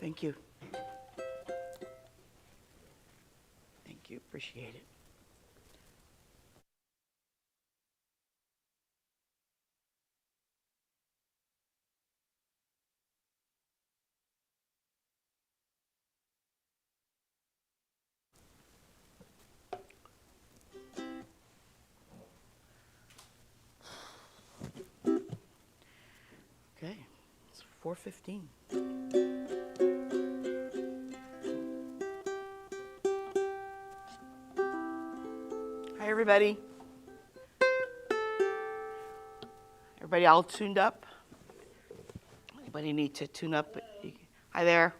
Thank you. Thank you. Appreciate it. Okay, it's 4:15. Hi, everybody. Everybody all tuned up? Anybody need to tune up? Hi there.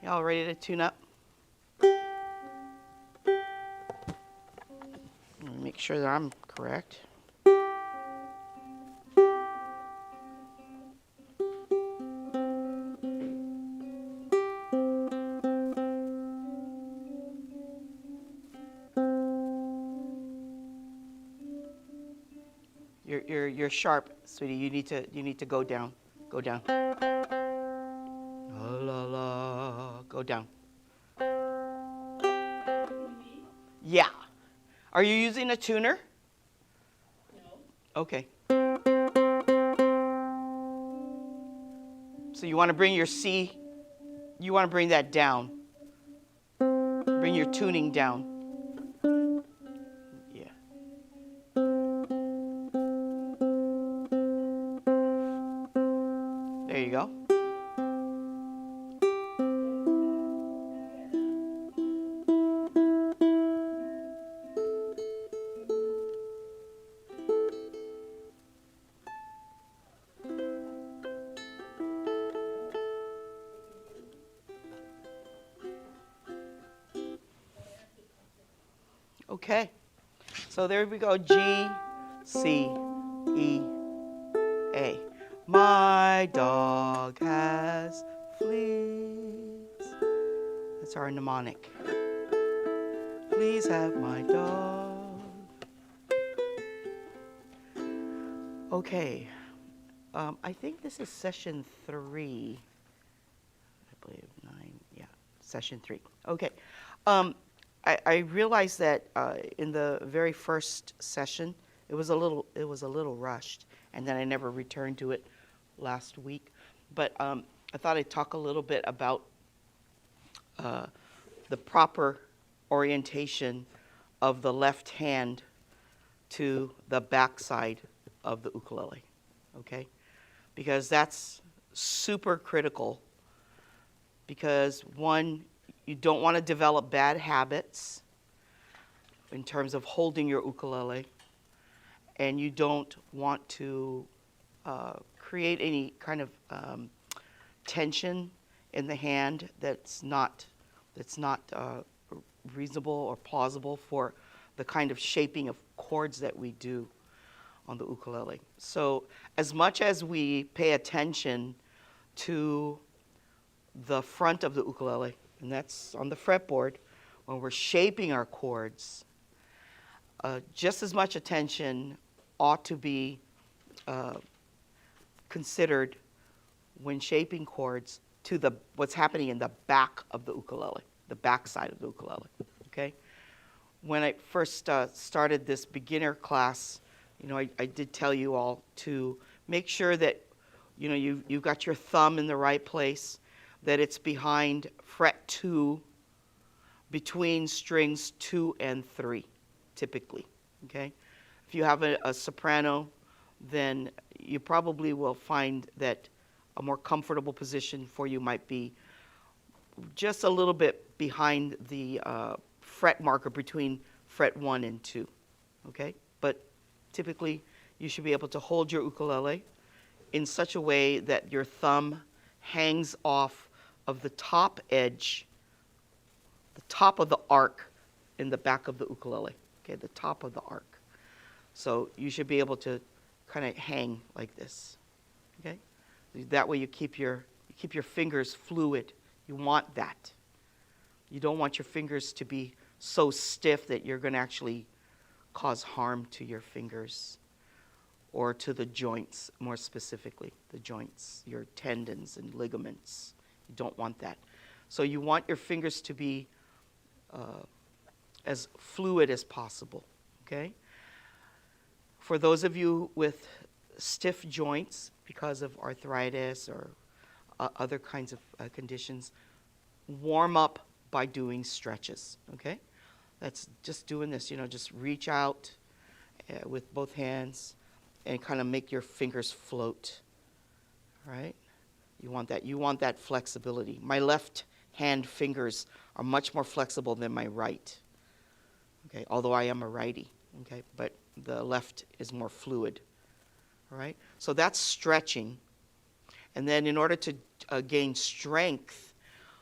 Y'all ready to tune up? Let me make sure that I'm correct. You're sharp, sweetie. You need to go down. Go down. La la la. Go down. Yeah. Are you using a tuner? No. Okay. So you want to bring your C, you want to bring that down. Bring your tuning down. Yeah. There you go. Okay, so there we go. G, C, E, A. My dog has fleas. That's our mnemonic. Please have my dog. Okay, I think this is session 3. I believe 9. Yeah, session 3. Okay. I realized that in the very first session, it was a little rushed, and then I never returned to it last week. But I thought I'd talk a little bit about the proper orientation of the left hand to the back side of the ukulele, okay? Because that's super critical. Because one, you don't want to develop bad habits in terms of holding your ukulele, and you don't want to create any kind of tension in the hand that's not reasonable or plausible for the kind of shaping of chords that we do on the ukulele. So as much as we pay attention to the front of the ukulele, and that's on the fretboard, when we're shaping our chords, just as much attention ought to be considered when shaping chords to what's happening in the back of the ukulele, the back side of the ukulele, okay? When I first started this beginner class, I did tell you all to make sure that, you've got your thumb in the right place, that it's behind fret 2, between strings 2 and 3, typically, okay? If you have a soprano, then you probably will find that a more comfortable position for you might be just a little bit behind the fret marker between fret 1 and 2, okay? But typically, you should be able to hold your ukulele in such a way that your thumb hangs off of the top edge, the top of the arc in the back of the ukulele, okay, the top of the arc. So you should be able to kind of hang like this, okay? That way you keep your fingers fluid. You want that. You don't want your fingers to be so stiff that you're going to actually cause harm to your fingers or to the joints, more specifically, the joints, your tendons and ligaments. You don't want that. So you want your fingers to be as fluid as possible, okay? For those of you with stiff joints because of arthritis or other kinds of conditions, warm up by doing stretches, okay? That's just doing this, just reach out with both hands and kind of make your fingers float, right? You want that flexibility. My left hand fingers are much more flexible than my right, okay? Although I am a righty, okay? But the left is more fluid, all right? So that's stretching. And then in order to gain strength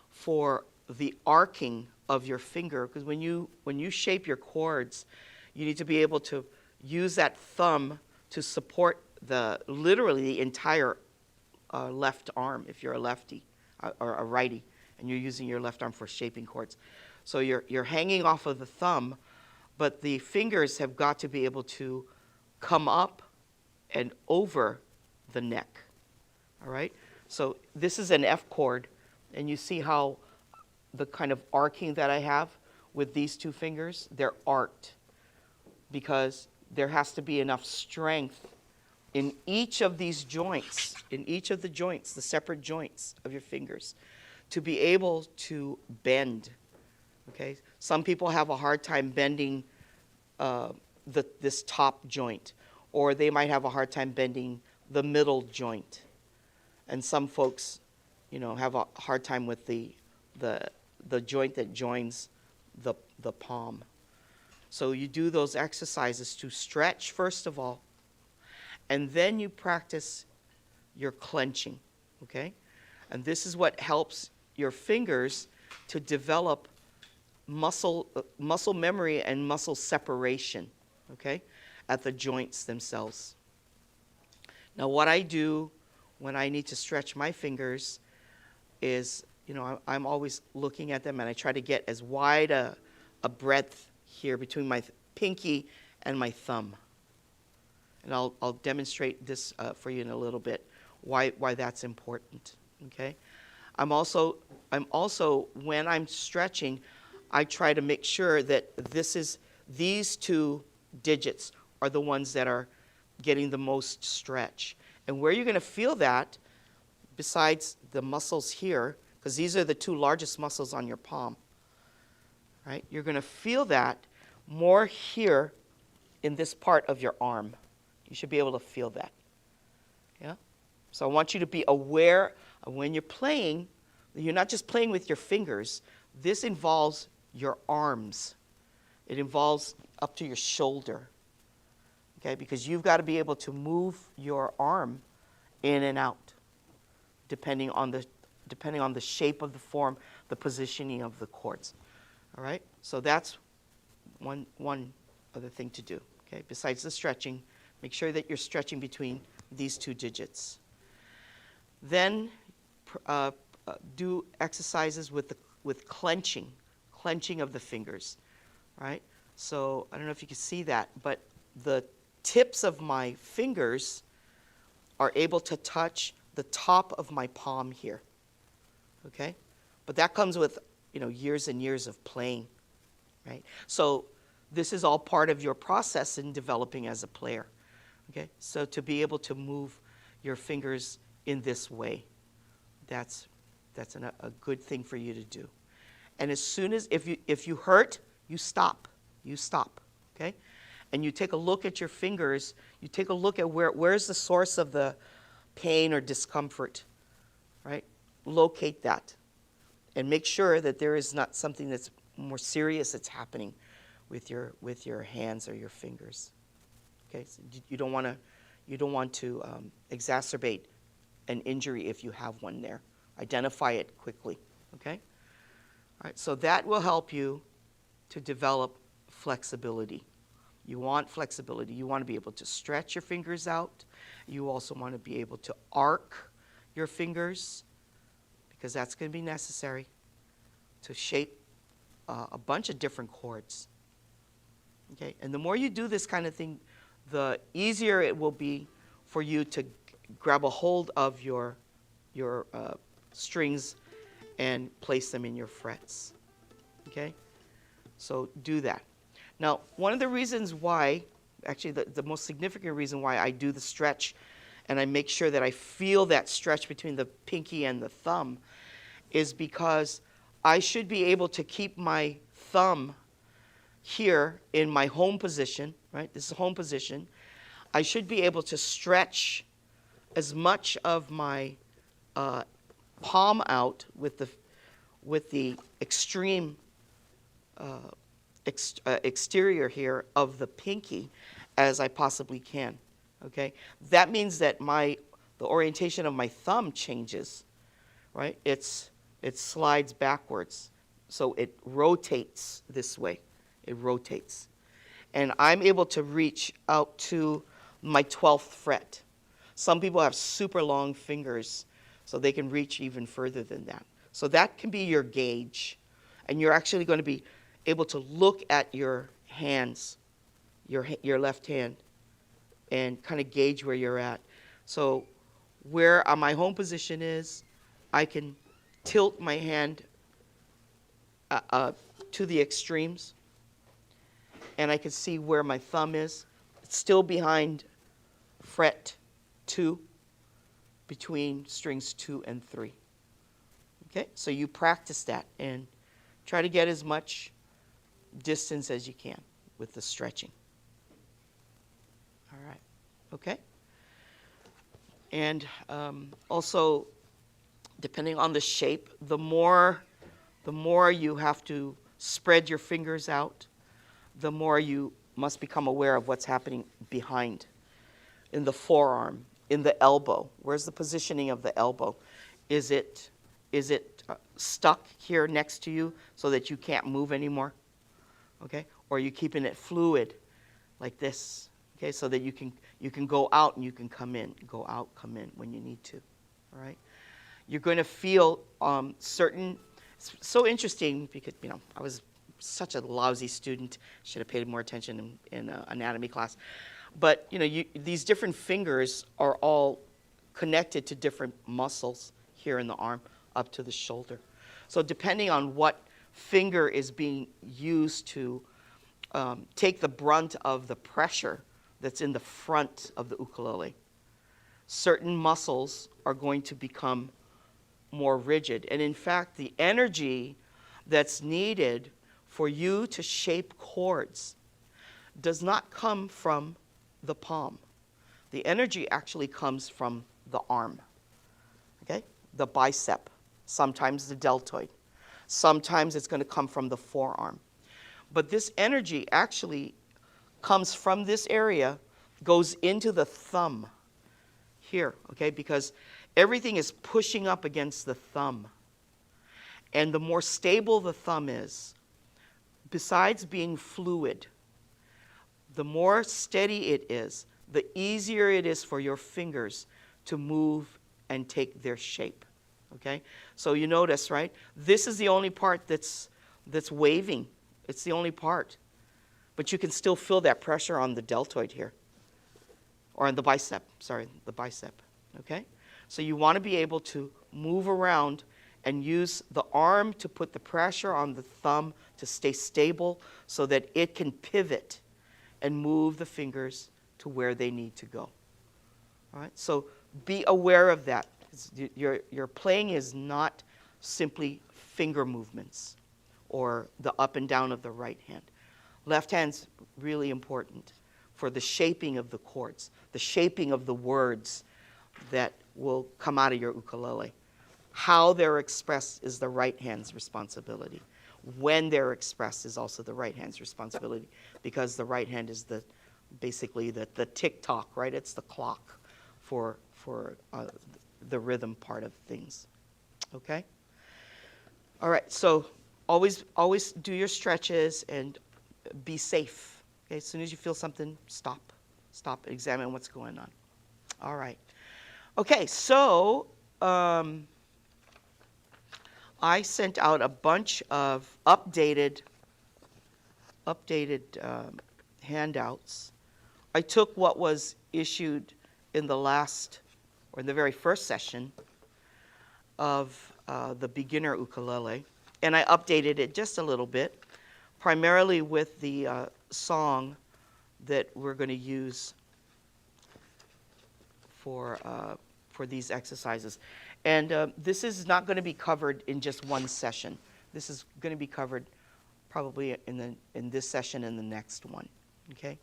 for the arcing of your finger, because when you shape your chords, you need to be able to use that thumb to support literally the entire left arm if you're a lefty or a righty and you're using your left arm for shaping chords. So you're hanging off of the thumb, but the fingers have got to be able to come up and over the neck, all right? So this is an F chord, and you see how the kind of arcing that I have with these two fingers, they're arced because there has to be enough strength in each of these joints, in each of the joints, the separate joints of your fingers, to be able to bend, okay? Some people have a hard time bending this top joint, or they might have a hard time bending the middle joint. And some folks, have a hard time with the joint that joins the palm. So you do those exercises to stretch first of all, and then you practice your clenching, okay? And this is what helps your fingers to develop muscle memory and muscle separation, okay, at the joints themselves. Now what I do when I need to stretch my fingers is, I'm always looking at them and I try to get as wide a breadth here between my pinky and my thumb. And I'll demonstrate this for you in a little bit, why that's important, okay? I'm also, when I'm stretching, I try to make sure that these two digits are the ones that are getting the most stretch. And where you're going to feel that, besides the muscles here, because these are the two largest muscles on your palm, right? You're going to feel that more here in this part of your arm. You should be able to feel that, yeah? So I want you to be aware of when you're playing, you're not just playing with your fingers. This involves your arms. It involves up to your shoulder, okay? Because you've got to be able to move your arm in and out, depending on the shape of the form, the positioning of the chords. All right? So that's one other thing to do. Okay? Besides the stretching, make sure that you're stretching between these two digits. Then do exercises with clenching of the fingers. Right? So I don't know if you can see that, but the tips of my fingers are able to touch the top of my palm here, okay? But that comes with, years and years of playing, right? So this is all part of your process in developing as a player, okay? So to be able to move your fingers in this way, that's a good thing for you to do. And as soon as, if you hurt, you stop, okay? And you take a look at your fingers, you take a look at where's the source of the pain or discomfort, right? Locate that and make sure that there is not something that's more serious that's happening with your hands or your fingers. Okay, so you don't want to exacerbate an injury if you have one there. Identify it quickly. Okay, all right. So that will help you to develop flexibility. You want flexibility. You want to be able to stretch your fingers out. You also want to be able to arc your fingers, because that's going to be necessary to shape a bunch of different chords. Okay, and the more you do this kind of thing, the easier it will be for you to grab a hold of your strings and place them in your frets. Okay? So do that. Now, one of the reasons why, actually the most significant reason why I do the stretch and I make sure that I feel that stretch between the pinky and the thumb is because I should be able to keep my thumb here in my home position, right? This is home position. I should be able to stretch as much of my palm out with the extreme exterior here of the pinky as I possibly can. Okay, that means that the orientation of my thumb changes, right? It slides backwards, so it rotates this way. It rotates, and I'm able to reach out to my 12th fret. Some people have super long fingers, so they can reach even further than that. So that can be your gauge, and you're actually going to be able to look at your hands, your left hand, and kind of gauge where you're at. So where my home position is, I can tilt my hand to the extremes, and I can see where my thumb is. It's still behind fret 2, between strings 2 and 3. Okay, so you practice that and try to get as much distance as you can with the stretching. All right, okay? And also, depending on the shape, the more you have to spread your fingers out, the more you must become aware of what's happening behind, in the forearm, in the elbow. Where's the positioning of the elbow? Is it stuck here next to you so that you can't move anymore? Okay, or are you keeping it fluid like this? Okay, so that you can go out and you can come in, go out, come in when you need to. All right, you're going to feel certain. It's so interesting because I was such a lousy student. Should have paid more attention in anatomy class. But these different fingers are all connected to different muscles here in the arm up to the shoulder. So depending on what finger is being used to take the brunt of the pressure that's in the front of the ukulele, certain muscles are going to become more rigid. And in fact, the energy that's needed for you to shape chords does not come from the palm. The energy actually comes from the arm, okay? The bicep, sometimes the deltoid. Sometimes it's going to come from the forearm. But this energy actually comes from this area, goes into the thumb here, okay? Because everything is pushing up against the thumb. And the more stable the thumb is, besides being fluid, the more steady it is, the easier it is for your fingers to move and take their shape, okay? So you notice, right? This is the only part that's waving. It's the only part. But you can still feel that pressure on the deltoid here, or on the bicep, the bicep, okay? So you want to be able to move around and use the arm to put the pressure on the thumb to stay stable so that it can pivot and move the fingers to where they need to go. All right? So be aware of that. Your playing is not simply finger movements or the up and down of the right hand. Left hand's really important for the shaping of the chords, the shaping of the words that will come out of your ukulele. How they're expressed is the right hand's responsibility. When they're expressed is also the right hand's responsibility, because the right hand is basically the tick-tock, right? It's the clock for the rhythm part of things. Okay? All right, so always do your stretches and be safe. Okay, as soon as you feel something, stop, examine what's going on. All right. Okay, so I sent out a bunch of updated handouts. I took what was issued in the last, or in the very first session of the beginner ukulele, and I updated it just a little bit, primarily with the song that we're going to use for these exercises. And this is not going to be covered in just one session. This is going to be covered probably in this session and the next one, okay?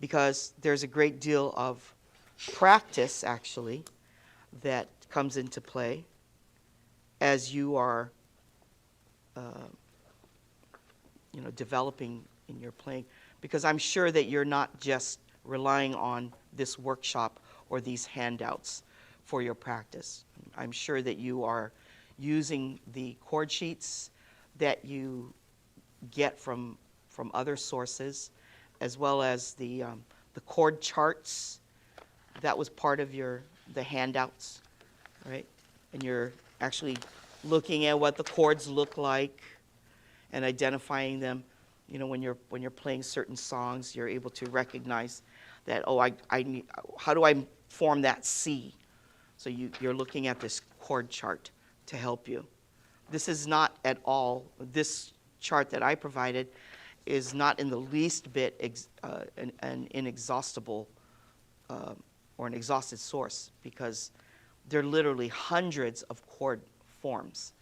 Because there's a great deal of practice, actually, that comes into play as you are, developing in your playing. Because I'm sure that you're not just relying on this workshop or these handouts for your practice. I'm sure that you are using the chord sheets that you get from other sources, as well as the chord charts. That was part of the handouts, right? And you're actually looking at what the chords look like and identifying them. You know, when you're playing certain songs, you're able to recognize that, oh, I need, how do I form that C? So you're looking at this chord chart to help you. This is not at all, this chart that I provided is not in the least bit an inexhaustible or an exhausted source, because there are literally hundreds of chord forms,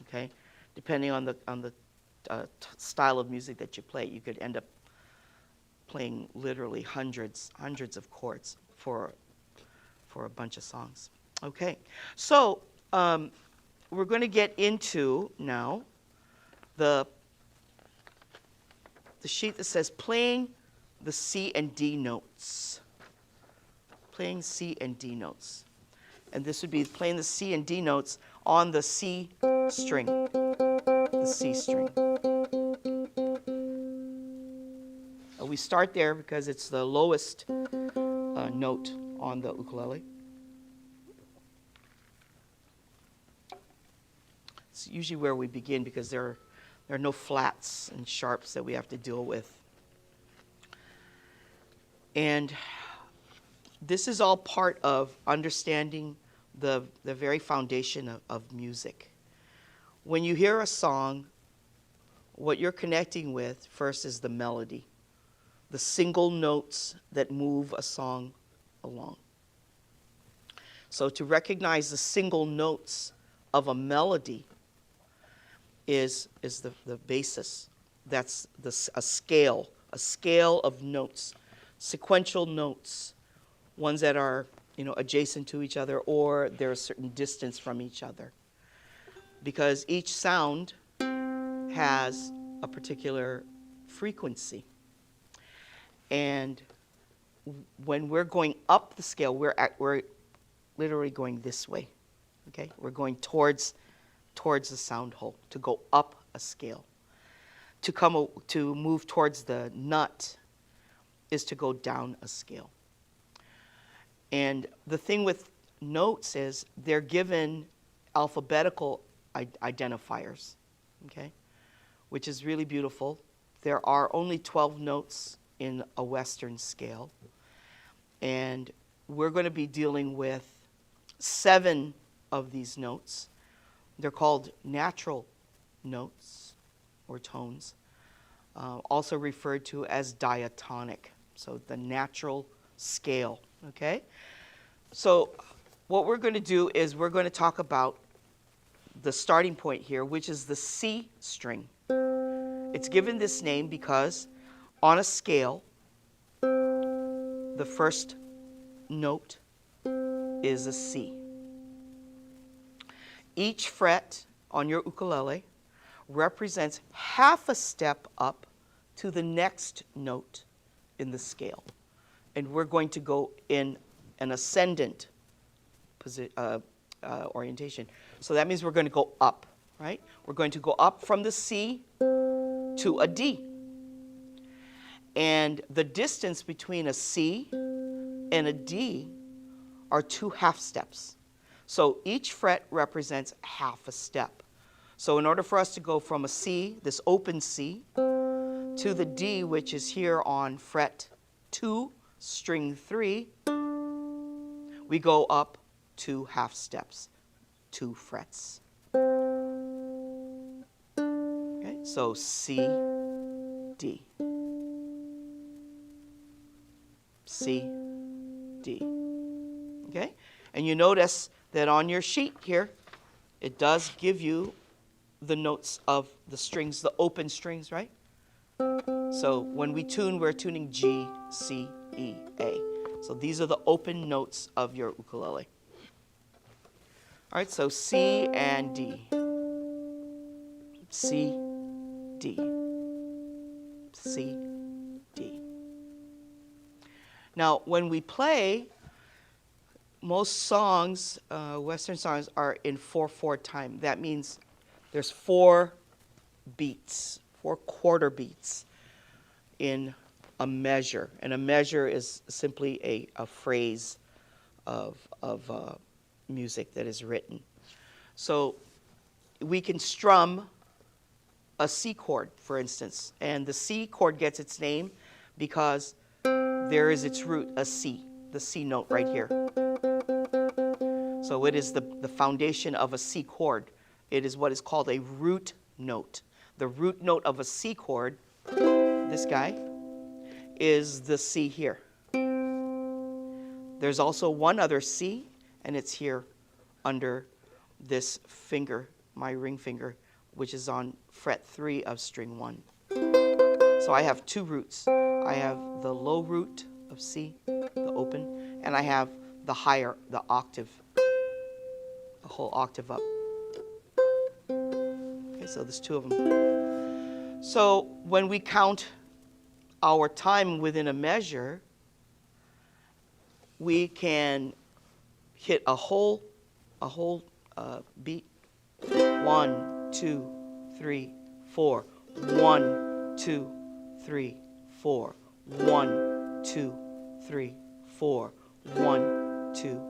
okay? Depending on the style of music that you play, you could end up playing literally hundreds of chords for a bunch of songs. Okay, so we're going to get into now the sheet that says playing the C and D notes. Playing C and D notes. And this would be playing the C and D notes on the C string. The C string. We start there because it's the lowest note on the ukulele. It's usually where we begin because there are no flats and sharps that we have to deal with. And this is all part of understanding the very foundation of music. When you hear a song, what you're connecting with first is the melody, the single notes that move a song along. So to recognize the single notes of a melody is the basis. That's a scale of notes, sequential notes, ones that are adjacent to each other or they're a certain distance from each other. Because each sound has a particular frequency. And when we're going up the scale, we're literally going this way. Okay? We're going towards the sound hole, to go up a scale. To move towards the nut is to go down a scale. And the thing with notes is they're given alphabetical identifiers, okay, which is really beautiful. There are only 12 notes in a Western scale, and we're going to be dealing with 7 of these notes. They're called natural notes or tones, also referred to as diatonic, so the natural scale, okay? So what we're going to do is we're going to talk about the starting point here, which is the C string. It's given this name because on a scale, the first note is a C. Each fret on your ukulele represents half a step up to the next note in the scale. And we're going to go in an ascendant orientation. So that means we're going to go up, right? We're going to go up from the C to a D. And the distance between a C and a D are 2 half steps. So each fret represents half a step. So in order for us to go from a C, this open C, to the D, which is here on fret 2, string 3, we go up 2 half steps, 2 frets. Okay, so C, D, C, D. Okay, and you notice that on your sheet here, it does give you the notes of the strings, the open strings, right? So when we tune, we're tuning G, C, E, A. So these are the open notes of your ukulele. All right, so C and D. C, D. C, D. Now, when we play, most songs, Western songs, are in 4/4 time. That means there's 4 beats, 4 quarter beats in a measure. And a measure is simply a phrase of music that is written. So we can strum a C chord, for instance. And the C chord gets its name because there is its root, a C, the C note right here. So it is the foundation of a C chord. It is what is called a root note. The root note of a C chord, this guy, is the C here. There's also one other C, and it's here under this finger, my ring finger, which is on fret 3 of string 1. So I have 2 roots. I have the low root of C, the open, and I have the higher, the octave, the whole octave up. Okay, so there's 2 of them. So when we count our time within a measure, we can hit a whole beat. 1, 2, 3, 4. 1, 2, 3, 4. 1, 2, 3, 4. 1, 2,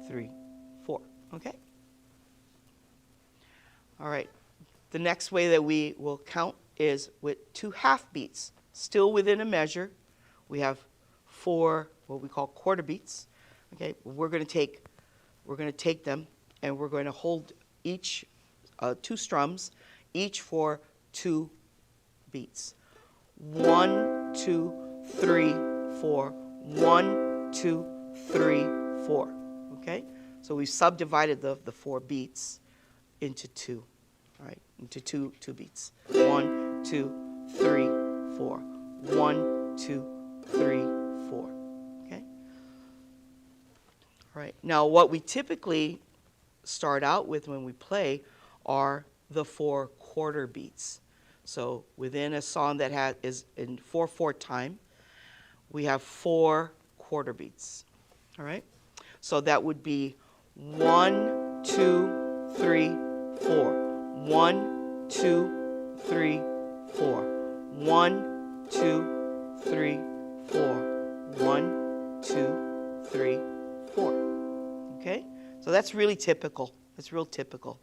3, 4. Okay? All right. The next way that we will count is with 2 half beats. Still within a measure. We have 4 what we call quarter beats. Okay? We're going to take them and we're going to hold each 2 strums, each for 2 beats. 1, 2, 3, 4. 1, 2, 3, 4. Okay? So we've subdivided the 4 beats into 2. All right, into two beats. 1, 2, 3, 4. 1, 2, 3, 4. Okay? All right. Now what we typically start out with when we play are the 4 quarter beats. So within a song that is in 4/4 time, we have 4 quarter beats. All right? So that would be 1, 2, 3, 4. 1, 2, 3, 4. 1, 2, 3, 4. 1, 2, 3, 4. Okay? So that's really typical. That's real typical.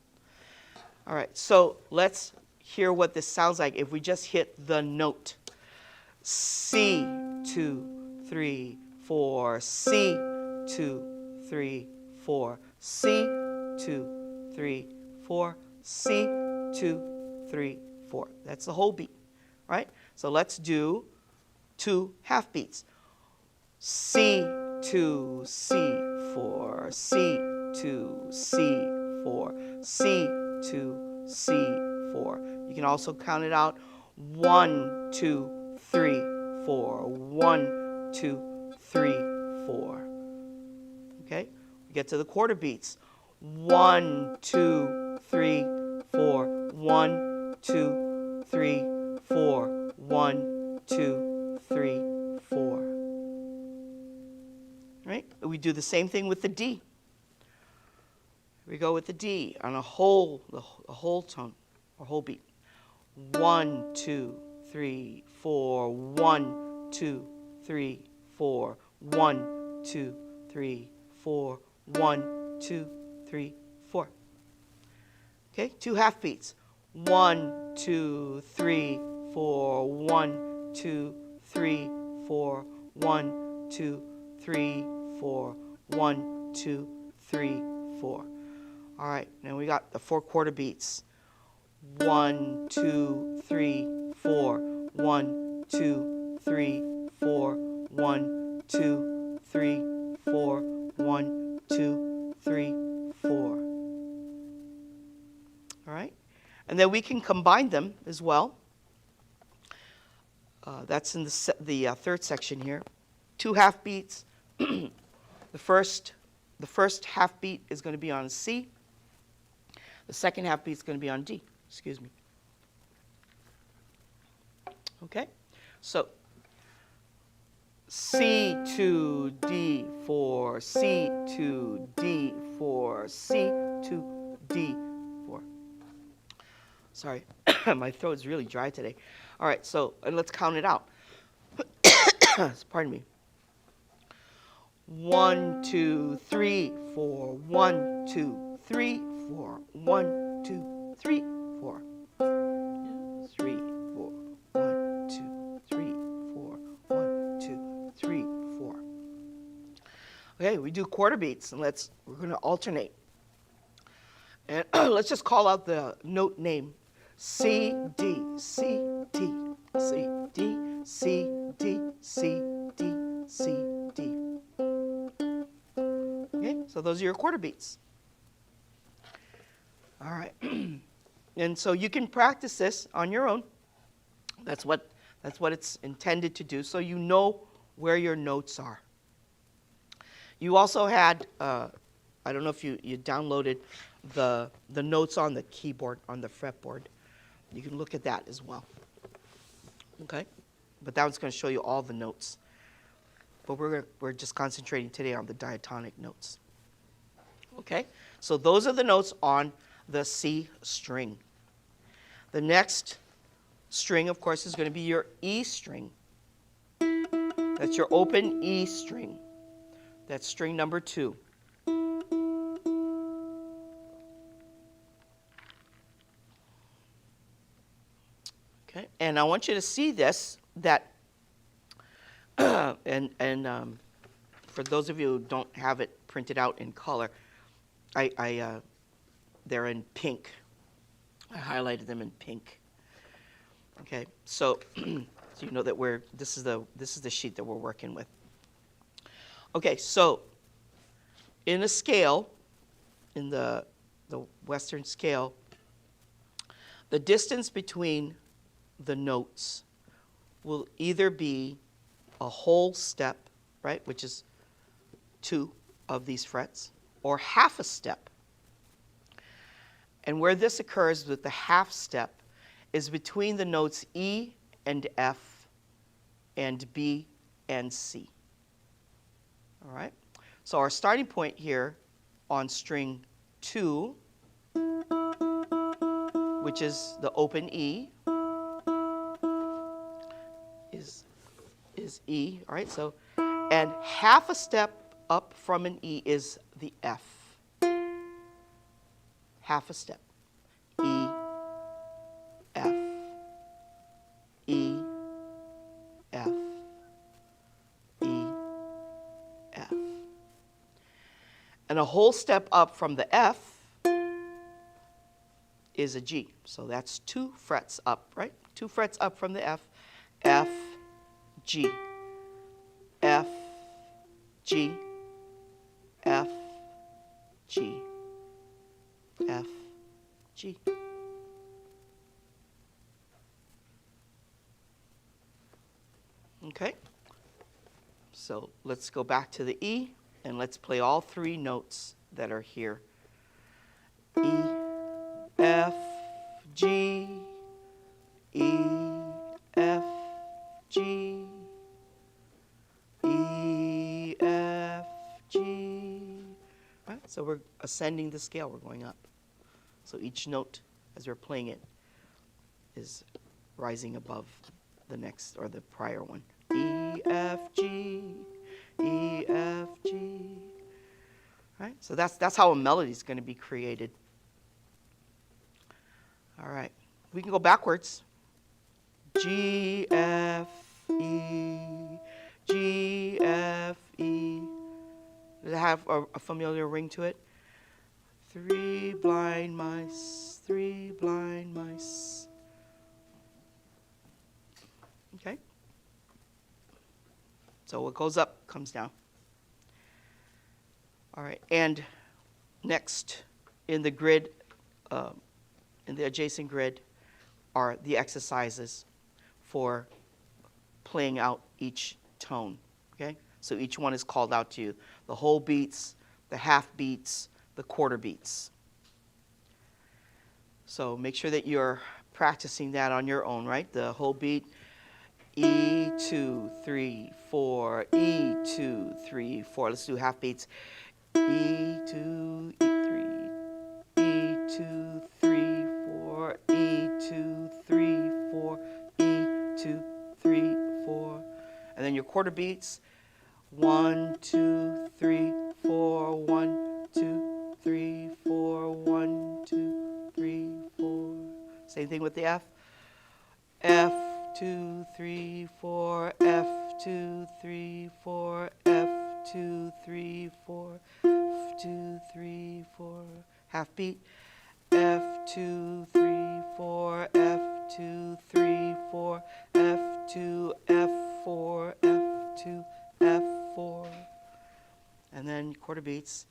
All right, so let's hear what this sounds like if we just hit the note. C, 2, 3, 4. C, 2, 3, 4. C, 2, 3, 4. C, 2, 3, 4. That's the whole beat, right? So let's do 2 half beats. C, 2, C, 4. C, 2, C, 4. C, 2, C, 4. You can also count it out. 1, 2, 3, 4. 1, 2, 3, 4. Okay? We get to the quarter beats. 1, 2, 3, 4. 1, 2, 3, 4. 1, 2, 3, 4. Right? We do the same thing with the D. We go with the D on a whole tone, or whole beat. 1, 2, 3, 4. 1, 2, 3, 4. 1, 2, 3, 4. 1, 2, 3, 4. Okay, 2 half beats. 1, 2, 3, 4. 1, 2, 3, 4. 1, 2, 3, 4. 1, 2, 3, 4. All right, now we got the 4 quarter beats. 1, 2, 3, 4. 1, 2, 3, 4. 1, 2, 3, 4. 1, 2, 3, 4. All right, and then we can combine them as well. That's in the third section here. 2 half beats. The first half beat is going to be on C. The second half beat is going to be on D. Excuse me. Okay, so C to D 4, C to D 4, C to D 4. Sorry, my throat is really dry today. All right, so and let's count it out. Pardon me. 1, 2, 3, 4. 1, 2, 3, 4. 1, 2, 3, 4. 3, 4. 1, 2, 3, 4. 1, 2, 3, 4. Okay, we do quarter beats, and we're going to alternate. And let's just call out the note name. C, D, C, D, C, D, C, D, C, D, C, D. Okay, so those are your quarter beats. All right, and so you can practice this on your own. That's what it's intended to do, so you know where your notes are. You also had, I don't know if you downloaded the notes on the keyboard, on the fretboard. You can look at that as well. Okay, but that one's going to show you all the notes. But we're just concentrating today on the diatonic notes. Okay, so those are the notes on the C string. The next string, of course, is going to be your E string. That's your open E string. That's string number 2. Okay, and I want you to see this, that, and for those of you who don't have it printed out in color, they're in pink. I highlighted them in pink. Okay, so so you know that this is the sheet that we're working with. Okay, so in a scale, in the Western scale, the distance between the notes will either be a whole step, right, which is 2 of these frets, or half a step. And where this occurs with the half step is between the notes E and F and B and C. All right? So our starting point here on string 2, which is the open E, is E, all right? So, and half a step up from an E is the F. Half a step. E, F, E, F, E, F. And a whole step up from the F is a G. So that's 2 frets up, right? 2 frets up from the F. F, G, F, G, F, G, F, G. Okay, so let's go back to the E and let's play all 3 notes that are here. E, F, G, E, F, G, E, F, G. Right? So we're ascending the scale, we're going up. So each note, as we're playing it, is rising above the next or the prior one. E, F, G, E, F, G. Right? So that's how a melody is going to be created. All right. We can go backwards. G, F, E, G, F, E. Does it have a familiar ring to it? 3 blind mice, 3 blind mice. Okay? So what goes up comes down. All right, and next in the grid, in the adjacent grid, are the exercises for playing out each tone, okay? So each one is called out to you. The whole beats, the half beats, the quarter beats. So make sure that you're practicing that on your own, right? The whole beat, E, 2, 3, 4, E, 2, 3, 4. Let's do half beats. E, 2, E, 3, E, 2, 3, 4, E, 2, 3, 4, E, 2, 3, 4. And then your quarter beats, 1, 2, 3, 4, 1, 2, 3, 4, 1, 2, 3, 4. Same thing with the F. F, 2, 3, 4, F, 2, 3, 4, F, 2, 3, 4, F, 2, 3, 4. Half beat. F, 2, 3, 4, F, 2, 3, 4, F, 2, F, 4, F, 2, F, 4. And then quarter beats.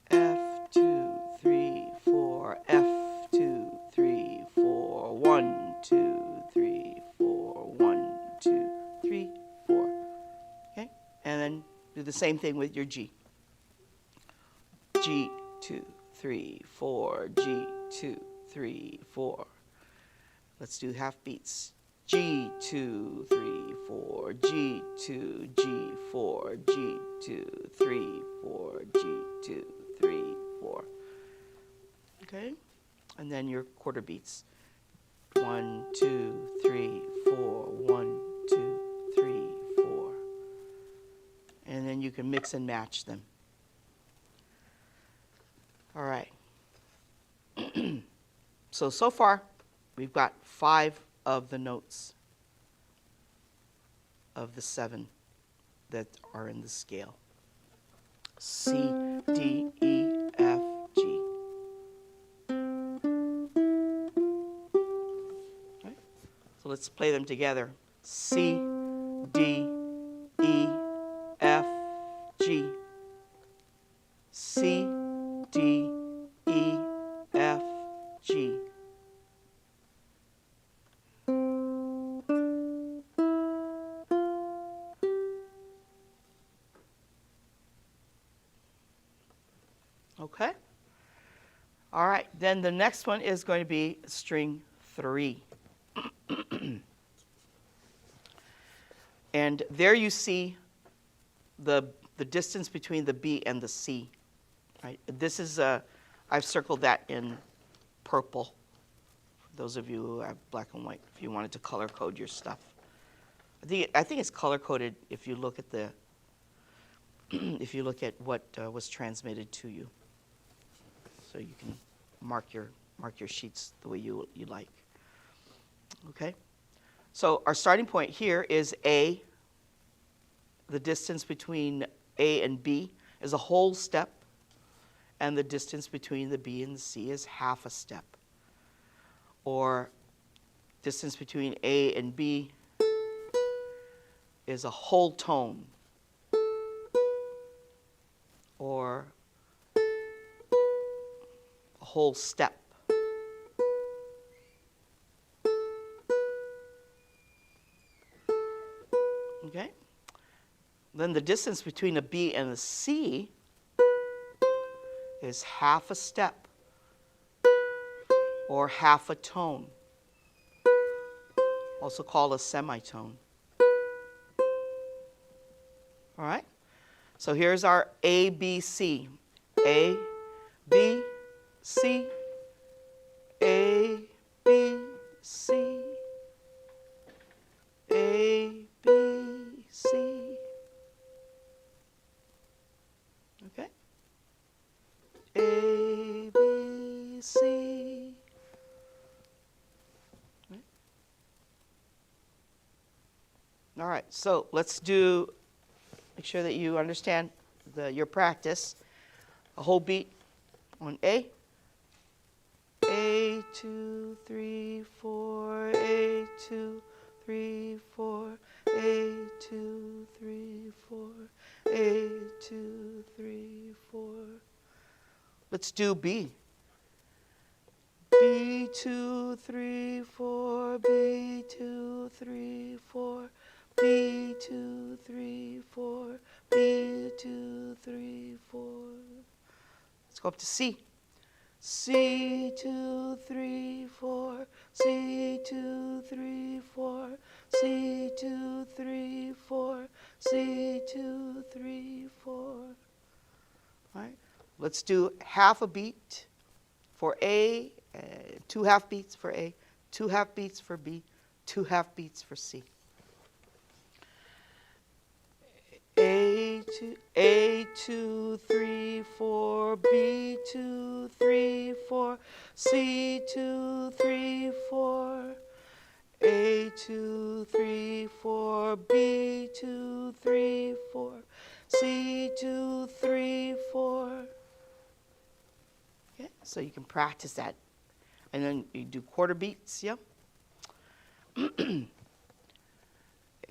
F, 2, 3, 4, F, 2, 3, 4, 1, 2, 3, 4, 1, 2, 3, 4. Okay? And then do the same thing with your G. G, 2, 3, 4, G, 2, 3, 4. Let's do half beats. G, 2, 3, 4, G, 2, G, 4, G, 2, 3, 4, G, 2, 3, 4. Okay? And then your quarter beats. 1, 2, 3, 4, 1, 2, 3, 4. And then you can mix and match them. All right. So far, we've got 5 of the notes of the 7 that are in the scale. C, D, E, F, G. Okay. So let's play them together. C, D, E, F, G. C, D, E, F, G. Okay? All right, then the next one is going to be string 3. And there you see the distance between the B and the C. Right? This is, I've circled that in purple. For those of you who have black and white, if you wanted to color code your stuff. I think it's color coded if you look at the if you look at what was transmitted to you. So you can mark your sheets the way you like. Okay? So our starting point here is A. The distance between A and B is a whole step, and the distance between the B and the C is half a step. Or distance between A and B is a whole tone. Or a whole step. Okay? Then the distance between a B and a C is half a step or half a tone, also called a semitone. All right? So here's our A, B, C. A, B, C, A, B, C, A, B, C. Okay? A, B, C. Right? All right. so let's make sure that you understand your practice. A whole beat on A. A, 2, 3, 4, A, 2, 3, 4, A, 2, 3, 4, A, 2, 3, 4. Let's do B. B, 2, 3, 4, B, 2, 3, 4, B, 2, 3, 4, B, 2, 3, 4. Let's go up to C. C, 2, 3, 4, C, 2, 3, 4, C, 2, 3, 4, C, 2, 3, 4. All right. Let's do half a beat for A, 2 half beats for A, 2 half beats for B, 2 half beats for C. A, 2, 3, 4, B, 2, 3, 4, C, 2, 3, 4, A, 2, 3, 4, B, 2, 3, 4, C, 2, 3, 4. Okay, so you can practice that. And then you do quarter beats, yep.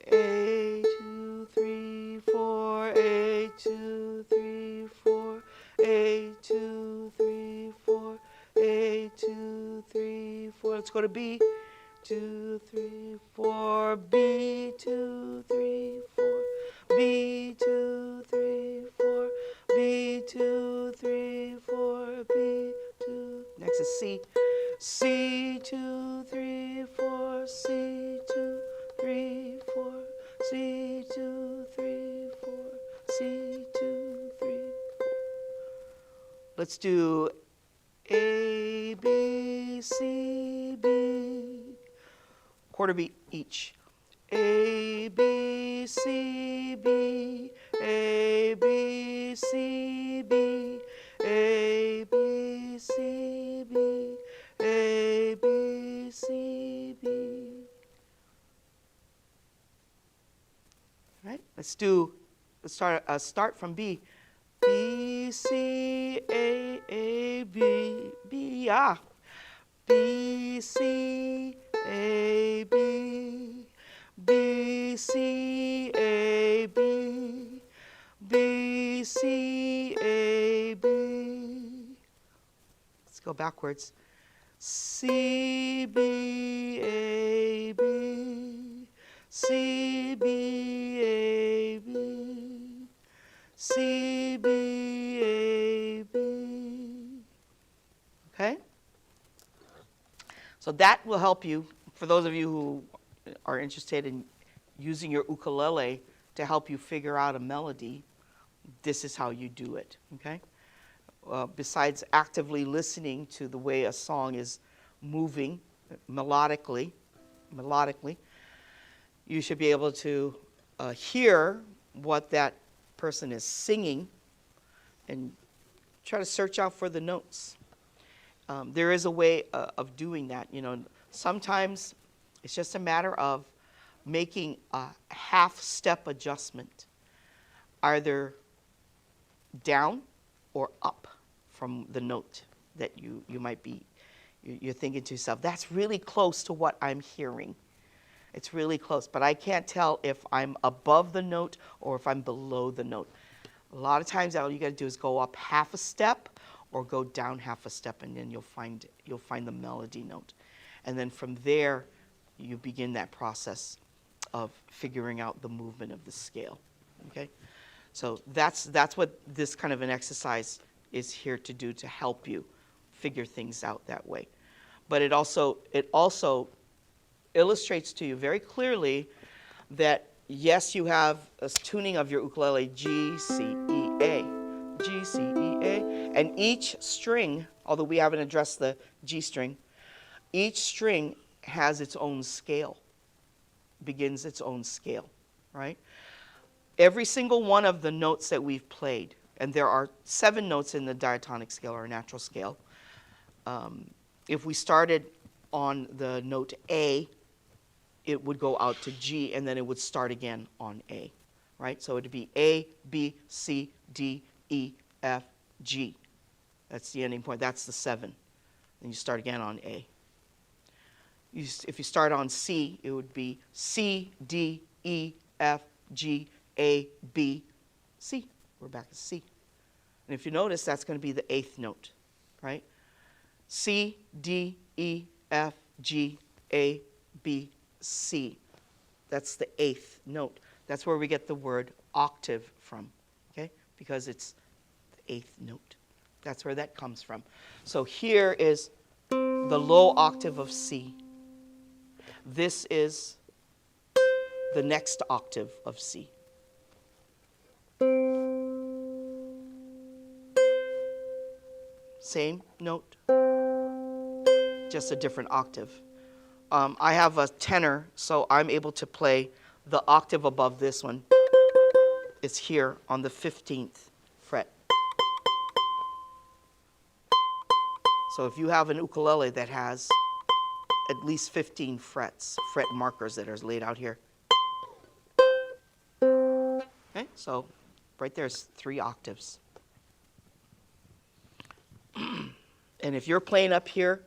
A, 2, 3, 4, A, 2, 3, 4, A, 2, 3, 4, A, 2, 3, 4. Let's go to B. 2, 3, 4, B, 2, 3, 4, B, 2, 3, 4, B, 2, 3, 4, B, 2. Next is C. C, 2, 3, 4, C, 2, 3, 4, C, 2, 3, 4, C, 2, 3, 4. Let's do A, B, C, B. Quarter beat each. A, B, C, B, A, B, C, B, A, B, C, B, A, B, C, B. All right, let's start from B. B, C, A, B, B, ah. B, C, A, B, B, C, A, B, B, C, A, B. Let's go backwards. C, B, A, B, C, B, A, B, C, B, A, B. Okay? So that will help you, for those of you who are interested in using your ukulele to help you figure out a melody. This is how you do it, okay? Besides actively listening to the way a song is moving melodically, you should be able to hear what that person is singing and try to search out for the notes. There is a way of doing that. You know, sometimes it's just a matter of making a half-step adjustment, either down or up from the note that you might be, you're thinking to yourself, that's really close to what I'm hearing. It's really close, but I can't tell if I'm above the note or if I'm below the note. A lot of times all you got to do is go up half a step or go down half a step, and then you'll find the melody note. And then from there, you begin that process of figuring out the movement of the scale, okay? So that's what this kind of an exercise is here to do, to help you figure things out that way. But it also illustrates to you very clearly that yes, you have a tuning of your ukulele G, C, E, A, G, C, E, A, and each string, although we haven't addressed the G string, each string has its own scale, begins its own scale, right? Every single one of the notes that we've played, and there are 7 notes in the diatonic scale or natural scale. If we started on the note A it would go out to G, and then it would start again on A, right? So it would be A, B, C, D, E, F, G. That's the ending point. That's the 7. Then you start again on A. If you start on C, it would be C, D, E, F, G, A, B, C. We're back to C. And if you notice, that's going to be the 8th note, right? C, D, E, F, G, A, B, C. That's the 8th note. That's where we get the word octave from, okay? Because it's the 8th note. That's where that comes from. So here is the low octave of C. This is the next octave of C. Same note, just a different octave. I have a tenor, so I'm able to play the octave above this one. It's here on the 15th fret. So if you have an ukulele that has at least 15 frets, fret markers that are laid out here. Okay, so right there's 3 octaves. And if you're playing up here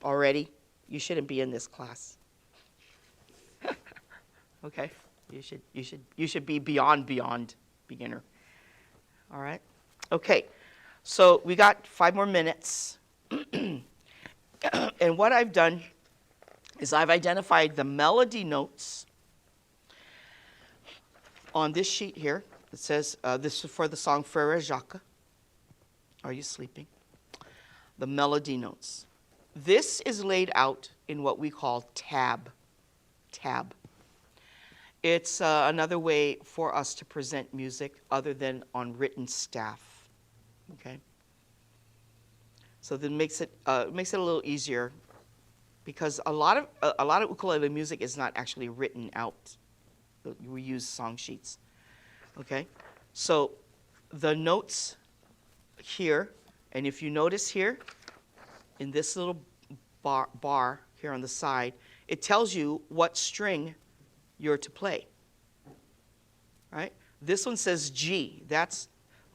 already, you shouldn't be in this class. Okay, you should be beyond beginner. All right. Okay, so we got 5 more minutes. And what I've done is I've identified the melody notes on this sheet here. It says, this is for the song Frère Jacques. Are you sleeping? The melody notes. This is laid out in what we call tab. Tab. It's another way for us to present music other than on written staff. Okay? So that makes it a little easier, because a lot of ukulele music is not actually written out. We use song sheets. Okay? So the notes here, and if you notice here, in this little bar here on the side, it tells you what string you're to play. Right? This one says G.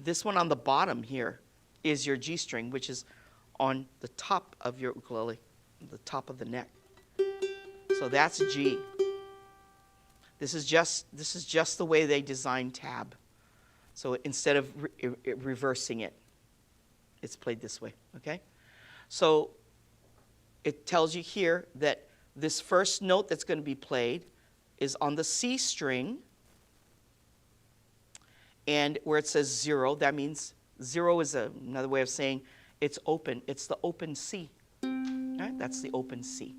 This one on the bottom here is your G string, which is on the top of your ukulele, the top of the neck. So that's G. This is just the way they designed tab. So instead of reversing it, it's played this way, okay? So it tells you here that this first note that's going to be played is on the C string, and where it says 0, that means 0 is another way of saying it's open. It's the open C. Right? That's the open C.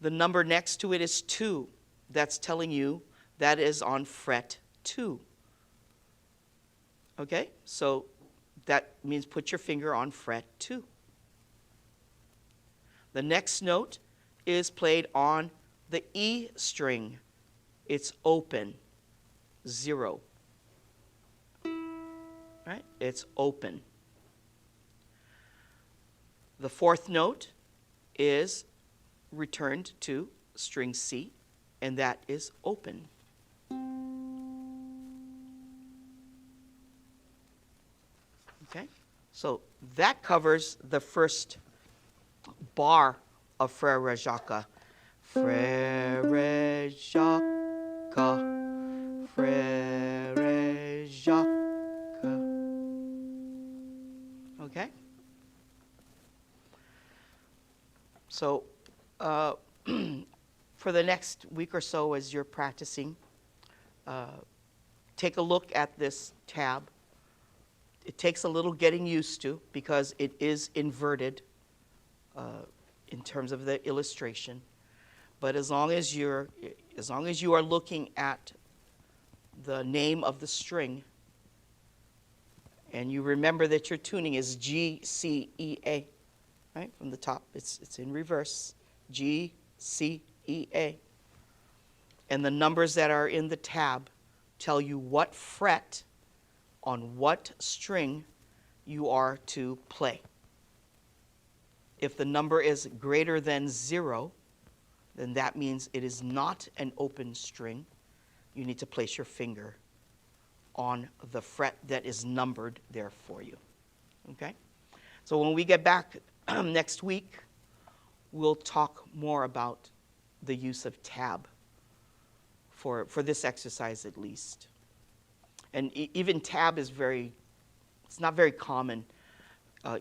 The number next to it is 2. That's telling you that is on fret 2. Okay? So that means put your finger on fret 2. The next note is played on the E string. It's open, 0. Right? It's open. The 4th note is returned to string C, and that is open. Okay? So that covers the first bar of Frère Jacques. Frère Jacques, Frère Jacques. Okay? So for the next week or so as you're practicing, take a look at this tab. It takes a little getting used to because it is inverted in terms of the illustration. But as long as you are looking at the name of the string, and you remember that your tuning is G, C, E, A, right? From the top, it's in reverse, G, C, E, A. And the numbers that are in the tab tell you what fret on what string you are to play. If the number is greater than 0, then that means it is not an open string. You need to place your finger on the fret that is numbered there for you. Okay? So when we get back next week, we'll talk more about the use of tab for this exercise at least. And even tab is it's not very common,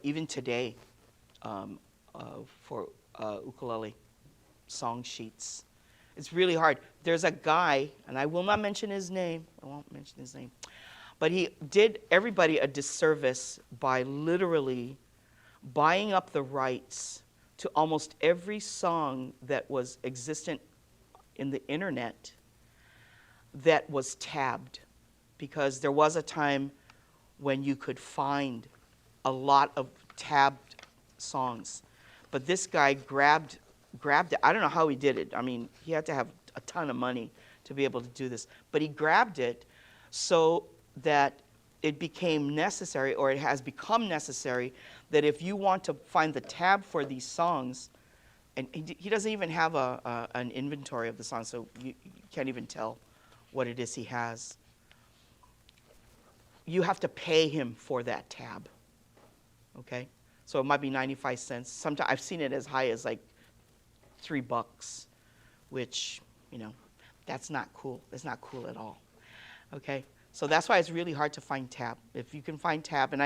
even today, for ukulele song sheets. It's really hard. There's a guy, and I will not mention his name, I won't mention his name, but he did everybody a disservice by literally buying up the rights to almost every song that was existent in the internet that was tabbed, because there was a time when you could find a lot of tabbed songs. But this guy grabbed it. I don't know how he did it. I mean, he had to have a ton of money to be able to do this. But he grabbed it so that it became necessary, or it has become necessary, that if you want to find the tab for these songs, and he doesn't even have an inventory of the songs, so you can't even tell what it is he has. You have to pay him for that tab, okay? So it might be 95 cents. Sometimes I've seen it as high as like $3, which, that's not cool. It's not cool at all, okay? So that's why it's really hard to find tab. If you can find tab, and